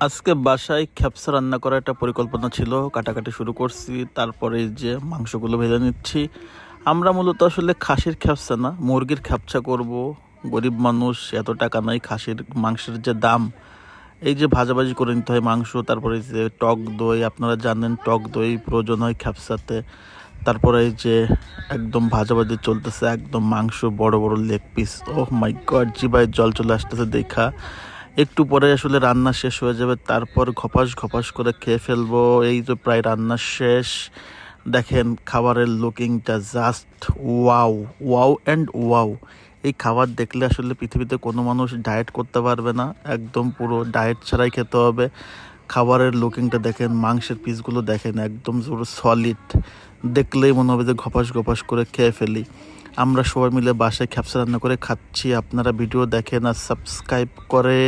আজকে বাসায় খ্যাপসা রান্না করার একটা পরিকল্পনা ছিল। কাটাকাটি শুরু করছি, তারপরে এই যে মাংসগুলো ভেজে নিচ্ছি। আমরা মূলত আসলে খাসির খ্যাপসা না, মুরগির খ্যাপসা করব। গরিব মানুষ, এত টাকা নাই। খাসির মাংসের যে দাম, এই যে ভাজাভাজি করে নিতে হয় মাংস, তারপরে এই যে টক দই, আপনারা জানেন টক দই প্রয়োজন হয় খ্যাপসাতে। তারপরে এই যে একদম ভাজাভাজি চলতেছে, একদম মাংস বড় বড় লেগ পিস। ওহ মাই গড, জিভায় জল চলে আসতেছে দেখা। একটু পরে আসলে রান্না শেষ হয়ে যাবে, তারপর ঘপাস ঘপাস করে খেয়ে ফেলবো। এই তো প্রায় রান্না শেষ। দেখেন খাবারের লুকিংটা just wow, wow and wow. এই খাবার দেখলে আসলে পৃথিবীতে কোনো মানুষ ডায়েট করতে পারবে না, একদম পুরো ডায়েট ছাড়াই খেতে হবে। খাবারের লুকিংটা দেখেন, মাংসের পিসগুলো দেখেন, একদম পুরো সলিড। দেখলেই মনে হবে যে ঘপাস ঘপাস করে খেয়ে ফেলি। আমরা সবাই মিলে বাসায় খ্যাপসা রান্না করে খাচ্ছি। আপনারা ভিডিও দেখেন আর সাবস্ক্রাইব করেন।